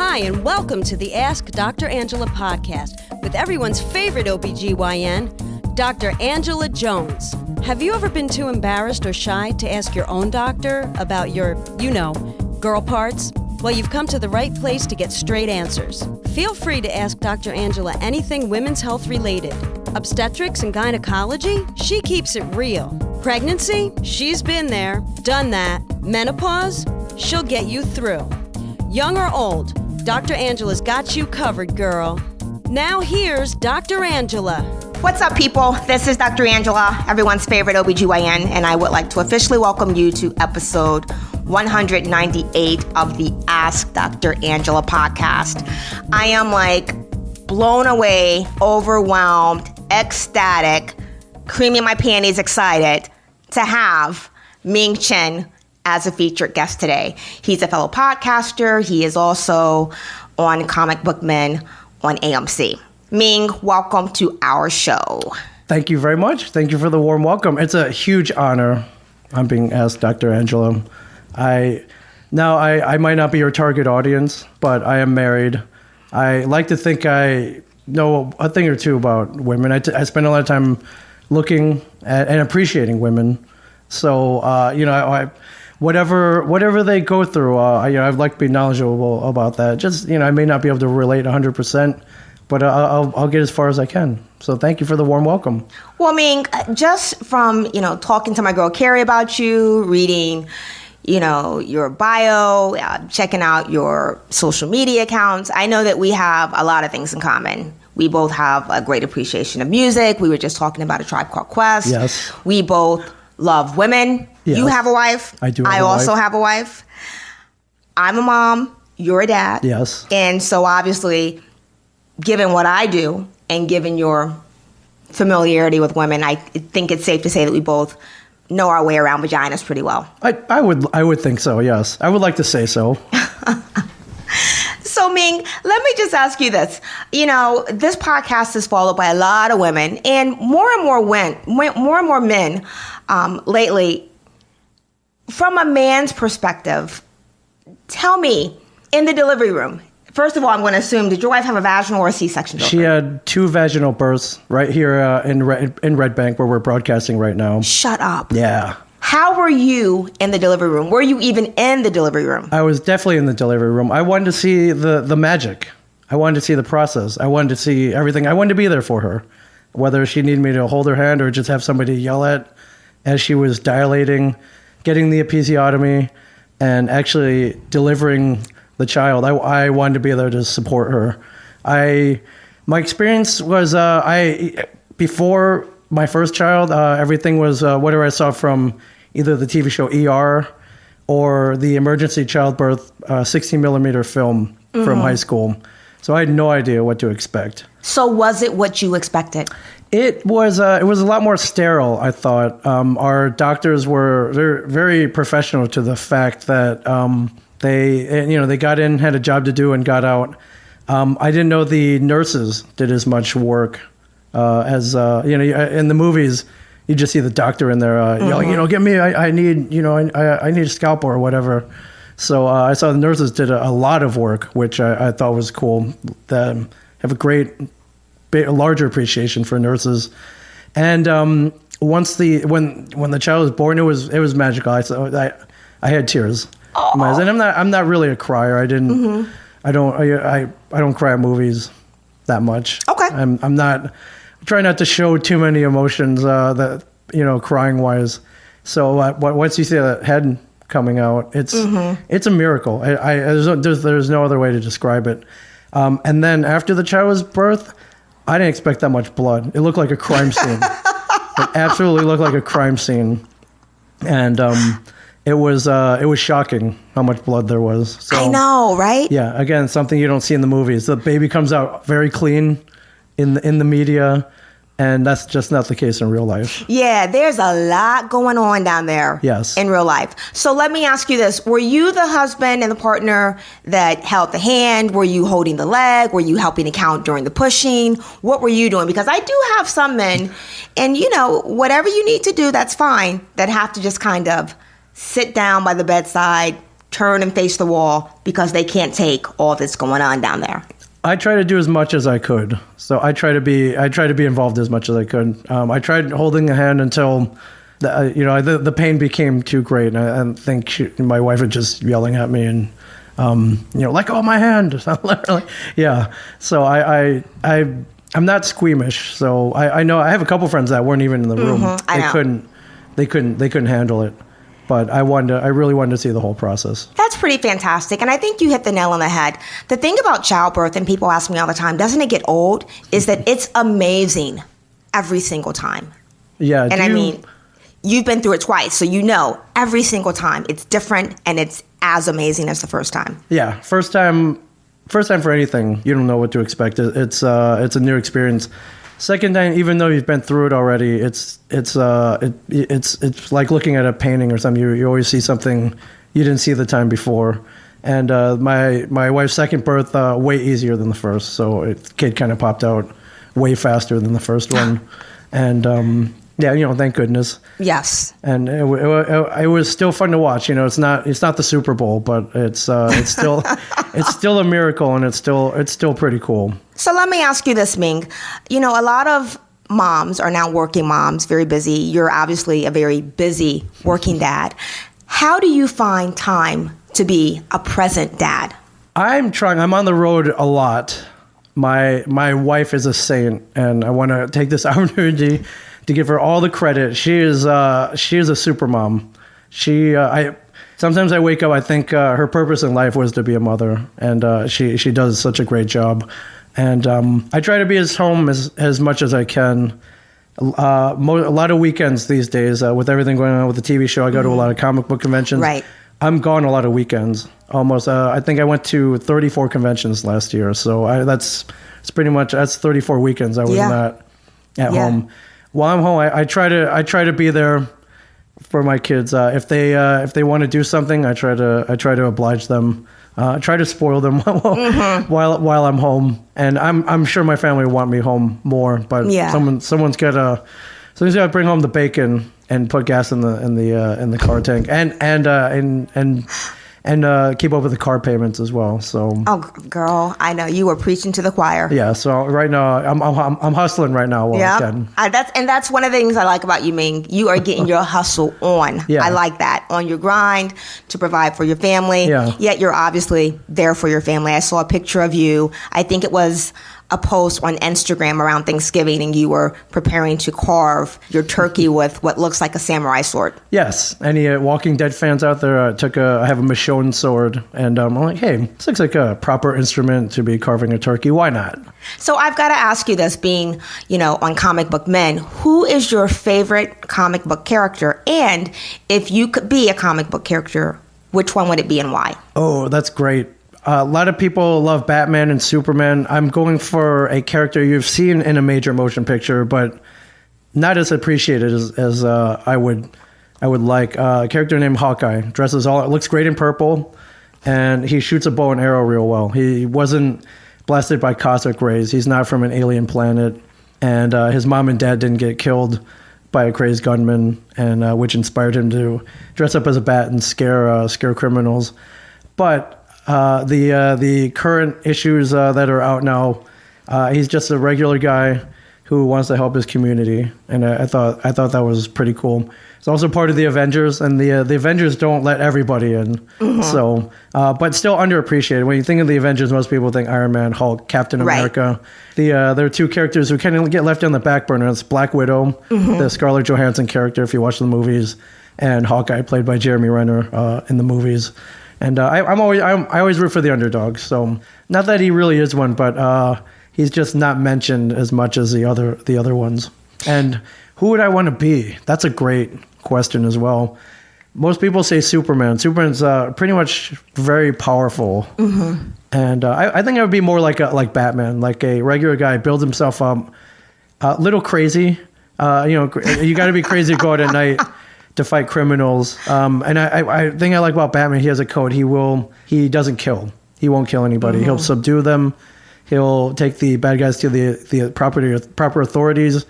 Hi, and welcome to the Ask Dr. Angela podcast with everyone's favorite OBGYN, Dr. Angela Jones. Have you ever been too embarrassed or shy to ask your own doctor about your, girl parts? Well, you've come to the right place to get straight answers. Feel free to ask Dr. Angela anything women's health related. Obstetrics and gynecology? She keeps it real. Pregnancy? She's been there, done that. Menopause? She'll get you through. Young or old, Dr. Angela's got you covered, girl. Now here's Dr. Angela. What's up, people? This is Dr. Angela, everyone's favorite OBGYN, and I would like to officially welcome you to episode 198 of the Ask Dr. Angela podcast. I am blown away, overwhelmed, ecstatic, creaming my panties excited to have Ming Chen as a featured guest today. He's a fellow podcaster. He is also on Comic Book Men on AMC. Ming, welcome to our show. Thank you very much. Thank you for the warm welcome. It's a huge honor. I'm being asked Dr. Angela. I might not be your target audience, but I am married. I like to think I know a thing or two about women. I spend a lot of time looking at and appreciating women. So, whatever they go through, I'd like to be knowledgeable about that. Just, I may not be able to relate 100%, but I'll get as far as I can. So thank you for the warm welcome. Well, Ming, just from, talking to my girl Carrie about you, reading, your bio, checking out your social media accounts, I know that we have a lot of things in common. We both have a great appreciation of music. We were just talking about A Tribe Called Quest. Yes. We both love women. Yes. You have a wife. I do. I also have a wife. I'm a mom. You're a dad. Yes. And so obviously, given what I do and given your familiarity with women, I think it's safe to say that we both know our way around vaginas pretty well. I would think so, yes. I would like to say so. So, Ming, let me just ask you this. This podcast is followed by a lot of women and more and more men lately. From a man's perspective, tell me, in the delivery room, first of all, I'm going to assume, did your wife have a vaginal or a C-section delivery? She had 2 vaginal births right here in Red Bank, where we're broadcasting right now. Shut up. Yeah. How were you in the delivery room? Were you even in the delivery room? I was definitely in the delivery room. I wanted to see the magic. I wanted to see the process. I wanted to see everything. I wanted to be there for her, whether she needed me to hold her hand or just have somebody yell at as she was dilating, getting the episiotomy, and actually delivering the child. I wanted to be there to support her. My experience was before my first child, everything was whatever I saw from either the TV show ER or the emergency childbirth 16 millimeter film from high school. So I had no idea what to expect. So was it what you expected? It was a lot more sterile, I thought. Our doctors they're very professional to the fact that they got in, had a job to do, and got out. I didn't know the nurses did as much work as in the movies. You just see the doctor in there yelling, get me, I need, I need a scalpel or whatever. So I saw the nurses did a lot of work, which I thought was cool. They have a larger appreciation for nurses. And once when the child was born, it was magical. I had tears. And I'm not really a crier. I don't cry at movies that much. Okay. I try not to show too many emotions crying wise. So once you see that head coming out, it's a miracle. There's no other way to describe it. And then after the child was birthed, I didn't expect that much blood. It looked like a crime scene. It absolutely looked like a crime scene. And it was shocking how much blood there was. So, I know, right? Yeah, again, something you don't see in the movies. The baby comes out very clean in the media, and that's just not the case in real life. Yeah, there's a lot going on down there. Yes. In real life. So let me ask you this. Were you the husband and the partner that held the hand? Were you holding the leg? Were you helping to count during the pushing? What were you doing? Because I do have some men, and whatever you need to do, that's fine, that have to just kind of sit down by the bedside, turn and face the wall because they can't take all that's going on down there? I try to do as much as I could. So I try to be involved as much as I could. I tried holding the hand until the pain became too great, and I think my wife was just yelling at me and let go of my hand. Yeah. So I'm not squeamish. So I know I have a couple friends that weren't even in the room. They couldn't handle it. But I really wanted to see the whole process. That's pretty fantastic. And I think you hit the nail on the head. The thing about childbirth, and people ask me all the time, doesn't it get old? Is that it's amazing every single time. Yeah. And you've been through it twice, so you know every single time it's different and it's as amazing as the first time. Yeah. First time for anything, you don't know what to expect. It's a new experience. Second time, even though you've been through it already, it's like looking at a painting or something. You always see something you didn't see the time before. And my wife's second birth way easier than the first, so the kid kind of popped out way faster than the first one. And thank goodness. Yes. And it was still fun to watch. It's not the Super Bowl, but it's still it's still a miracle, and it's still pretty cool. So let me ask you this, Ming. A lot of moms are now working moms, very busy. You're obviously a very busy working dad. How do you find time to be a present dad? I'm trying. I'm on the road a lot. My wife is a saint, and I want to take this opportunity to give her all the credit. She is a super mom. Sometimes I wake up, I think her purpose in life was to be a mother, and she does such a great job. And I try to be at home as much as I can. A lot of weekends these days, with everything going on with the TV show, I go to a lot of comic book conventions. Right. I'm gone a lot of weekends. Almost, I think I went to 34 conventions last year. So that's 34 weekends I was not at home. While I'm home, I try to be there for my kids. If they want to do something, I try to oblige them. Try to spoil them while I'm home, and I'm sure my family will want me home more. But someone's got to bring home the bacon and put gas in the car tank, and keep up with the car payments as well. So, girl, I know you were preaching to the choir. Yeah. So right now, I'm hustling right now while I can. That's one of the things I like about you, Ming. You are getting your hustle on. Yeah. I like that, on your grind to provide for your family. Yeah. Yet you're obviously there for your family. I saw a picture of you. I think it was a post on Instagram around Thanksgiving, and you were preparing to carve your turkey with what looks like a samurai sword. Yes. Any Walking Dead fans out there? I have a Michonne sword, and I'm like, hey, this looks like a proper instrument to be carving a turkey. Why not? So I've got to ask you this, being, on Comic Book Men, who is your favorite comic book character? And if you could be a comic book character, which one would it be and why? Oh, that's great. A lot of people love Batman and Superman. I'm going for a character you've seen in a major motion picture, but not as appreciated as I would like. A character named Hawkeye. Looks great in purple, and he shoots a bow and arrow real well. He wasn't blasted by cosmic rays. He's not from an alien planet, and his mom and dad didn't get killed by a crazed gunman, and which inspired him to dress up as a bat and scare criminals. But the current issues that are out now, he's just a regular guy who wants to help his community, and I thought that was pretty cool. It's also part of the Avengers, and the Avengers don't let everybody in, so but still underappreciated. When you think of the Avengers, most people think Iron Man, Hulk, Captain America. There are two characters who kind of get left on the back burner. It's Black Widow, the Scarlett Johansson character, if you watch the movies, and Hawkeye, played by Jeremy Renner in the movies. And I always root for the underdog. So not that he really is one, but he's just not mentioned as much as the other ones. And who would I want to be? That's a great question as well. Most people say Superman. Superman's pretty much very powerful. And I think I would be more like Batman, like a regular guy, builds himself up, a little crazy. You got to be crazy to go out at night to fight criminals. And I think I like about Batman, he has a code. He doesn't kill. He won't kill anybody. He'll subdue them. He'll take the bad guys to the proper authorities.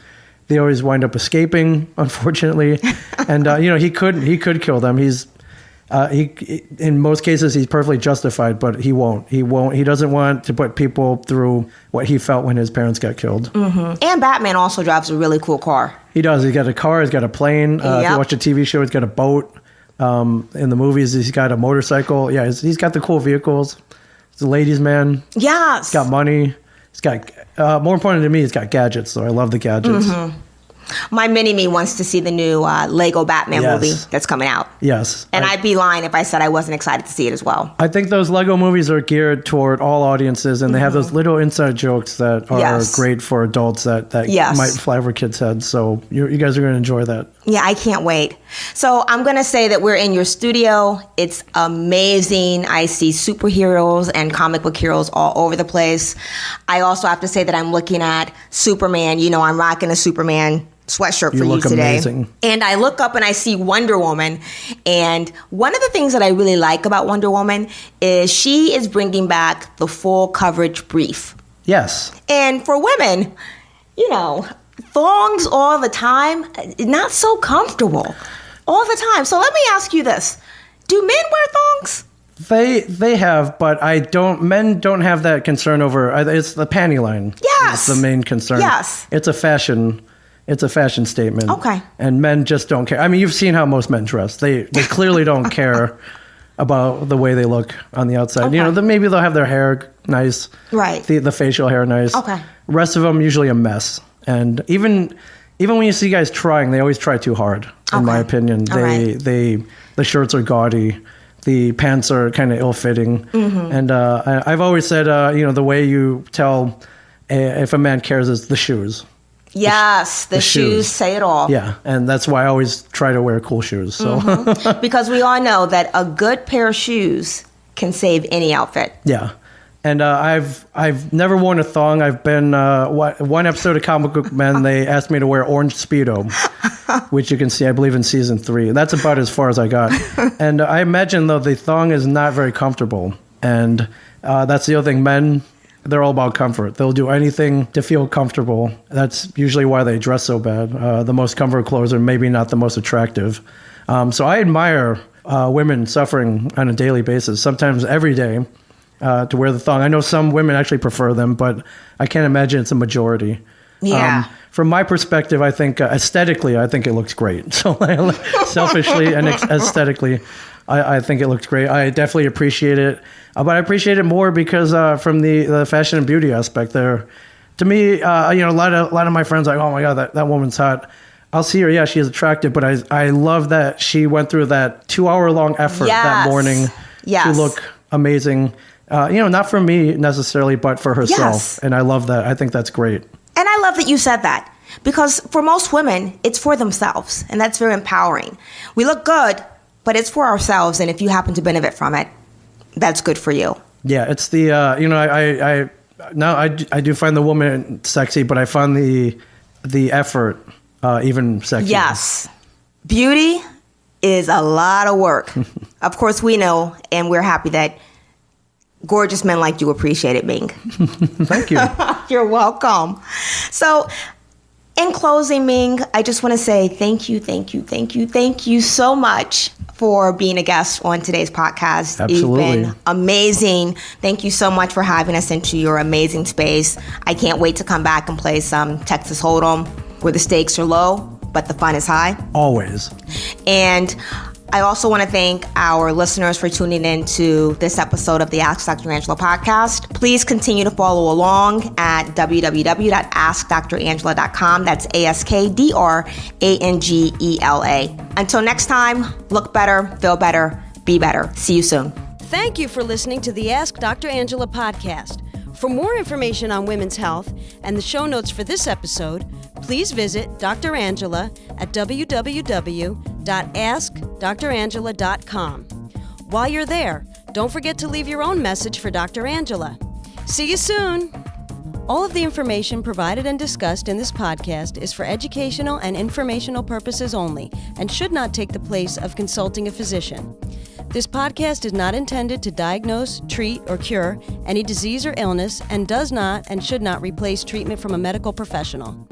They always wind up escaping, unfortunately. And he could kill them. He's In most cases, he's perfectly justified, but he won't. He doesn't want to put people through what he felt when his parents got killed. Mm-hmm. And Batman also drives a really cool car. He does. He's got a car. He's got a plane. If you watch a TV show, he's got a boat. In the movies, he's got a motorcycle. Yeah, he's got the cool vehicles. He's a ladies' man. Yes. He's got money. He's got, more important to me, he's got gadgets. So I love the gadgets. Mm-hmm. My mini-me wants to see the new Lego Batman movie that's coming out. Yes. And I'd be lying if I said I wasn't excited to see it as well. I think those Lego movies are geared toward all audiences, and they have those little inside jokes that are great for adults that might fly over kids' heads. So you guys are going to enjoy that. Yeah, I can't wait. So I'm going to say that we're in your studio. It's amazing. I see superheroes and comic book heroes all over the place. I also have to say that I'm looking at Superman. You know, I'm rocking a Superman sweatshirt for you today. Amazing. And I look up and I see Wonder Woman. And one of the things that I really like about Wonder Woman is she is bringing back the full coverage brief. Yes. And for women, you know, thongs all the time, not so comfortable all the time. So let me ask you this. Do men wear thongs? They have, but men don't have that concern over, it's the panty line. Yes. It's the main concern. Yes. It's a fashion statement. Okay. And men just don't care. I mean, you've seen how most men dress. They clearly don't care about the way they look on the outside. Okay. You know, maybe they'll have their hair nice. Right. The facial hair nice. Okay. Rest of them usually a mess. And even when you see guys trying, they always try too hard, in my opinion. The shirts are gaudy. The pants are kind of ill-fitting. Mm-hmm. And I've always said, the way you tell if a man cares is the shoes. Yes, the shoes say it all. Yeah, and that's why I always try to wear cool shoes. So because we all know that a good pair of shoes can save any outfit. Yeah. And I've never worn a thong. I've been one episode of Comic Book Men. They asked me to wear orange Speedo, which you can see, I believe, in season 3. That's about as far as I got. And I imagine though the thong is not very comfortable, and that's the other thing. Men, they're all about comfort. They'll do anything to feel comfortable. That's usually why they dress so bad. The most comfortable clothes are maybe not the most attractive. So I admire women suffering on a daily basis, sometimes every day. To wear the thong. I know some women actually prefer them, but I can't imagine it's a majority. Yeah. From my perspective, I think aesthetically, I think it looks great. So selfishly and aesthetically, I think it looks great. I definitely appreciate it, but I appreciate it more because from the fashion and beauty aspect there. To me, a lot of my friends are like, oh my God, that woman's hot. I'll see her. Yeah, she is attractive, but I love that she went through that 2-hour-long effort that morning to look amazing. Not for me necessarily, but for herself. Yes. And I love that. I think that's great. And I love that you said that, because for most women, it's for themselves. And that's very empowering. We look good, but it's for ourselves. And if you happen to benefit from it, that's good for you. Yeah, it's the, I do find the woman sexy, but I find the effort even sexier. Yes. Beauty is a lot of work. Of course, we know, and we're happy that gorgeous men like you appreciate it, Ming. Thank you. You're welcome. So, in closing, Ming, I just want to say thank you so much for being a guest on today's podcast. Absolutely. You've been amazing. Thank you so much for having us into your amazing space. I can't wait to come back and play some Texas Hold'em, where the stakes are low, but the fun is high. Always. And I also want to thank our listeners for tuning in to this episode of the Ask Dr. Angela podcast. Please continue to follow along at www.askdrangela.com. That's AskDrangela. Until next time, look better, feel better, be better. See you soon. Thank you for listening to the Ask Dr. Angela podcast. For more information on women's health and the show notes for this episode, please visit Dr. Angela at www.askdrangela.com. While you're there, don't forget to leave your own message for Dr. Angela. See you soon! All of the information provided and discussed in this podcast is for educational and informational purposes only and should not take the place of consulting a physician. This podcast is not intended to diagnose, treat, or cure any disease or illness and does not and should not replace treatment from a medical professional.